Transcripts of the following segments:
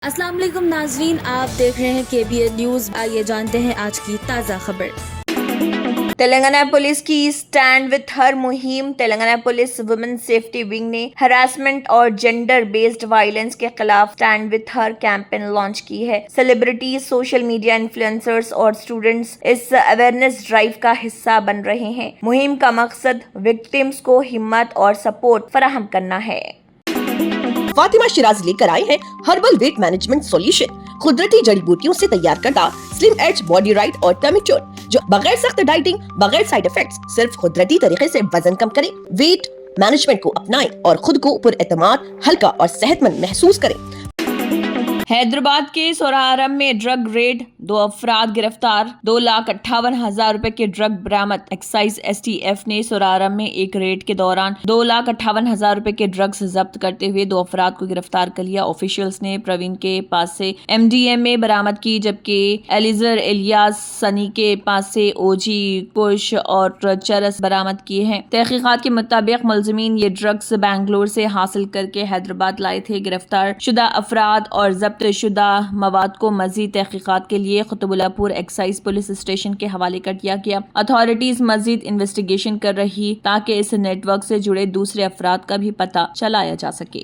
السلام علیکم ناظرین، آپ دیکھ رہے ہیں KBN نیوز۔ آئیے جانتے ہیں آج کی تازہ خبر۔ تلنگانہ پولیس کی اسٹینڈ وتھ ہر مہم۔ Telangana police women safety wing نے ہراسمنٹ اور جینڈر بیسڈ وائلنس کے خلاف stand with her campaign launch کی ہے۔ سیلیبریٹیز، سوشل میڈیا انفلوئنسرز اور اسٹوڈنٹس اس اویئرنیس ڈرائیو کا حصہ بن رہے ہیں۔ مہم کا مقصد وکٹمز کو ہمت اور سپورٹ فراہم کرنا ہے۔ فاطمہ شیراز لے کر آئے ہیں ہربل ویٹ مینجمنٹ سولوشن، قدرتی جڑی بوٹیوں سے تیار کردہ سلم ایج باڈی رائٹ اور ٹمی ٹون، جو بغیر سخت ڈائٹنگ، بغیر سائیڈ افیکٹس، صرف قدرتی طریقے سے وزن کم کریں۔ ویٹ مینجمنٹ کو اپنائیں اور خود کو پر اعتماد، ہلکا اور صحت مند محسوس کریں۔ حیدرآباد کے سورارم میں ڈرگ ریڈ، 2 افراد گرفتار، 2,58,000 روپے کے ڈرگ برآمد۔ ایکسائز STF نے سورارم میں ایک ریڈ کے دوران 2,58,000 روپے کے ڈرگز ضبط کرتے ہوئے 2 افراد کو گرفتار کر لیا۔ آفیشلز نے پروین کے پاس سے MDMA برآمد کی، جبکہ ایلیزر الیاس سنی کے پاس سے OG کش اور چرس برآمد کیے ہیں۔ تحقیقات کے مطابق ملزمین یہ ڈرگز بنگلور سے حاصل کر کے حیدرآباد لائے تھے۔ گرفتار شدہ افراد اور ضبط شدہ مواد کو مزید تحقیقات کے لیے قطب اللہ پور ایکسائز پولیس اسٹیشن کے حوالے کر دیا گیا۔ اتھارٹیز مزید انویسٹیگیشن کر رہی تاکہ اس نیٹ ورک سے جڑے دوسرے افراد کا بھی پتہ چلایا جا سکے۔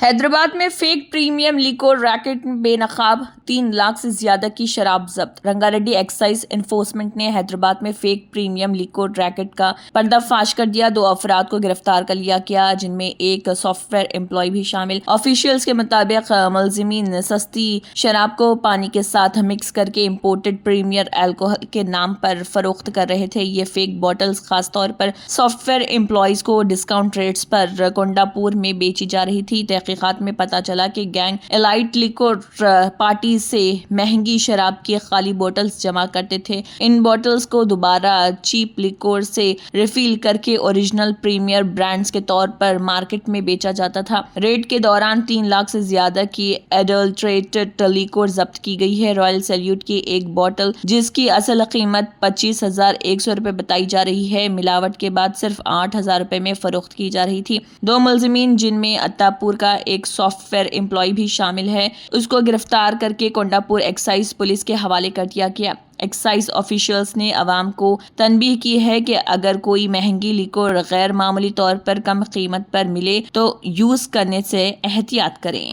حیدرآباد میں فیک پریمیم لیکور ریکٹ میں بے نقاب 3 لاکھ سے زیادہ کی شراب ضبط۔ رنگا ریڈی ایکسائز انفورسمنٹ نے حیدرآباد میں فیک پریمیم لیکور ریکٹ کا پردہ فاش کر دیا۔ 2 افراد کو گرفتار کر لیا گیا، جن میں ایک سافٹ ویئر امپلائی بھی شامل۔ آفیشیلز کے مطابق ملزمین سستی شراب کو پانی کے ساتھ مکس کر کے امپورٹڈ پریمیئر الکوہل کے نام پر فروخت کر رہے تھے۔ یہ فیک بوٹلز خاص طور پر سافٹ ویئر امپلائیز کو ڈسکاؤنٹ ریٹس پر کونڈا پور میں بیچی جا رہی تھی۔ تحقیقات میں پتہ چلا کہ گینگ ایلائٹ لیکور پارٹیز سے مہنگی شراب کی خالی بوٹلز جمع کرتے تھے۔ ان بوٹلز کو دوبارہ چیپ لیکور سے ریفل کر کے اوریجنل پریمیئر برانڈز کے طور پر مارکیٹ میں بیچا جاتا تھا۔ ریڈ کے دوران 3 لاکھ سے زیادہ کی ایڈلٹریٹڈ لیکور ضبط کی گئی ہے۔ رائل سیلیوٹ کی ایک بوٹل، جس کی اصل قیمت 25,100 روپے بتائی جا رہی ہے، ملاوٹ کے بعد صرف 8,000 روپے میں فروخت کی جا رہی تھی۔ 2 ملزمین، جن میں اتاپور کا ایک سافٹ ویئر امپلائی بھی شامل ہے، اس کو گرفتار کر کے کونڈا پور ایکسائز پولیس کے حوالے کر دیا گیا۔ ایکسائز آفیشلز نے عوام کو تنبیہ کی ہے کہ اگر کوئی مہنگی لیکور غیر معمولی طور پر کم قیمت پر ملے تو یوز کرنے سے احتیاط کریں۔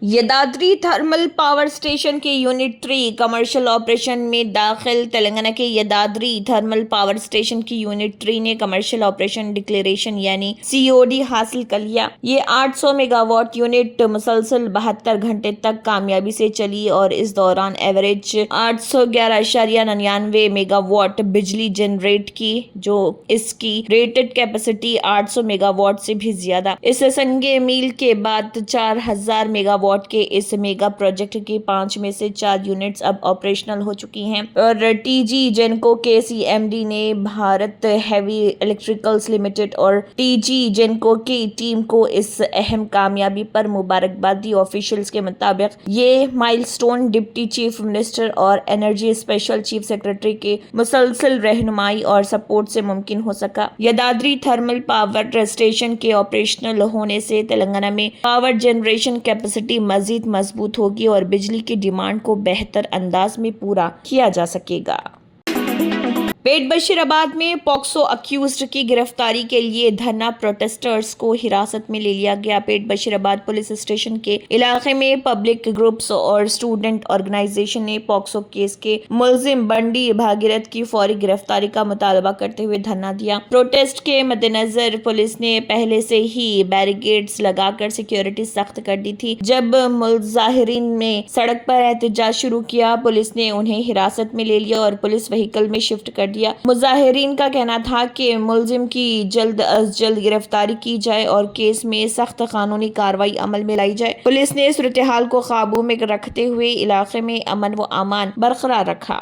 یدادری تھرمل پاور اسٹیشن کے یونٹ 3 کمرشل آپریشن میں داخل۔ تلنگانہ کے یدادری تھرمل پاور اسٹیشن کی یونٹ 3 نے کمرشل آپریشن ڈکلیریشن یعنی COD حاصل کر لیا۔ یہ 800 میگا واٹ یونٹ مسلسل 72 گھنٹے تک کامیابی سے چلی اور اس دوران ایوریج 811.99 میگا واٹ بجلی جنریٹ کی، جو اس کی ریٹڈ کیپیسٹی 800 میگا واٹ سے بھی زیادہ۔ اس سنگِ میل کے بعد 4000 میگا واٹ کے اس میگا پروجیکٹ کی 5 میں سے 4 یونٹس اب آپریشنل ہو چکی ہیں، اور TG جینکو کے CMD نے بھارت ہیوی الیکٹریکلز لمیٹڈ اور TG جینکو کی ٹیم کو اس اہم کامیابی پر مبارکباد دی۔ آفیشلز کے مطابق یہ مائل سٹون ڈپٹی چیف منسٹر اور انرجی اسپیشل چیف سیکرٹری کے مسلسل رہنمائی اور سپورٹ سے ممکن ہو سکا۔ یدادری تھرمل پاور اسٹیشن کے آپریشنل ہونے سے تلنگانہ میں پاور جنریشن کیپیسٹی مزید مضبوط ہوگی اور بجلی کی ڈیمانڈ کو بہتر انداز میں پورا کیا جا سکے گا۔ پیٹ بشیر آباد میں پوکسو اکیوزڈ کی گرفتاری کے لیے دھرنا پروٹیسٹرز کو حراست میں لے لیا گیا۔ پیٹ بشیر آباد پولیس اسٹیشن کے علاقے میں پبلک گروپس اور اسٹوڈنٹ آرگنائزیشن نے پوکسو کیس کے ملزم بنڈی بھاگیرتھ کی فوری گرفتاری کا مطالبہ کرتے ہوئے دھرنا دیا۔ پروٹیسٹ کے مد نظر پولیس نے پہلے سے ہی بیریکیڈز لگا کر سیکیورٹی سخت کر دی تھی۔ جب مظاہرین نے سڑک پر احتجاج شروع کیا، پولیس نے انہیں حراست میں لے لیا اور پولیس وہیکل میں شفٹ کر دیا۔ مظاہرین کا کہنا تھا کہ ملزم کی جلد از جلد گرفتاری کی جائے اور کیس میں سخت قانونی کارروائی عمل میں لائی جائے۔ پولیس نے صورتحال کو قابو میں رکھتے ہوئے علاقے میں امن و امان برقرار رکھا۔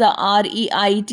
REIT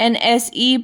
NSE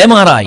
MRI,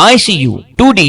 ICU, 2D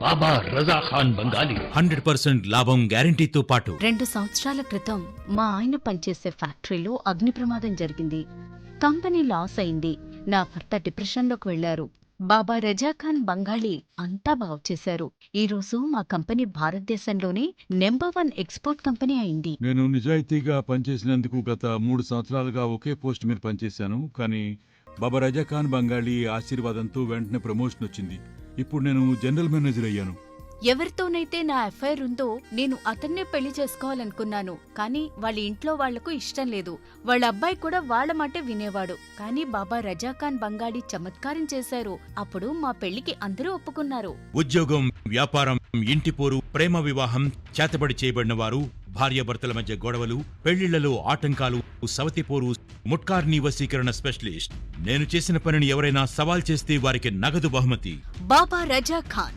బాబా రజా ఖాన్ బంగాలి 100% లాభం గ్యారెంటీతో పాటు 2 సంవత్సరాల క్రితం మా ఆయన పనిచేసే ఫ్యాక్టరీలో అగ్ని ప్రమాదం జరిగింది. కంపెనీ లాస్ అయింది. నా భర్త డిప్రెషన్లోకి వెళ్లారు. బాబా రజాఖాన్ బంగాళీ అంతా బాగు చేశారు. ఈ రోజు మా కంపెనీ భారతదేశంలోనే నంబర్ 1 ఎక్స్పోర్ట్ కంపెనీ అయింది. నేను నిజాయితీగా పనిచేసినందుకు గత 3 సంవత్సరాలుగా ఒకే పోస్ట్ మీద పనిచేశాను. కానీ బాబా రజాఖాన్ బంగాళీ ఆశీర్వాదంతో వెంటనే ప్రమోషన్ వచ్చింది. ఇప్పుడు నేను జనరల్ మేనేజర్ అయ్యాను. ఎవరితోనైతే నా అఫైర్ ఉందో నేను అతన్నే పెళ్లి చేసుకోవాలనుకున్నాను. కానీ వాళ్ళ ఇంట్లో వాళ్లకు ఇష్టం లేదు. వాళ్ళ అబ్బాయి కూడా వాళ్ళ మాటే వినేవాడు. కానీ బాబా రజాఖాన్ బంగాళీ చమత్కారం చేశారు. అప్పుడు మా పెళ్లికి అందరూ ఒప్పుకున్నారు. ఉద్యోగం, వ్యాపారం, ఇంటి పోరు, ప్రేమ వివాహం, చేతబడి చేయబడిన వారు, భార్యాభర్తల మధ్య గొడవలు, పెళ్లిళ్లలో ఆటంకాలు, సవతిపోరు, ముట్కార్నీ వశీకరణ స్పెషలిస్ట్. నేను చేసిన పనిని ఎవరైనా సవాల్ చేస్తే వారికి నగదు బహుమతి. బాబా రజాఖాన్,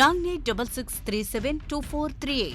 9866372438।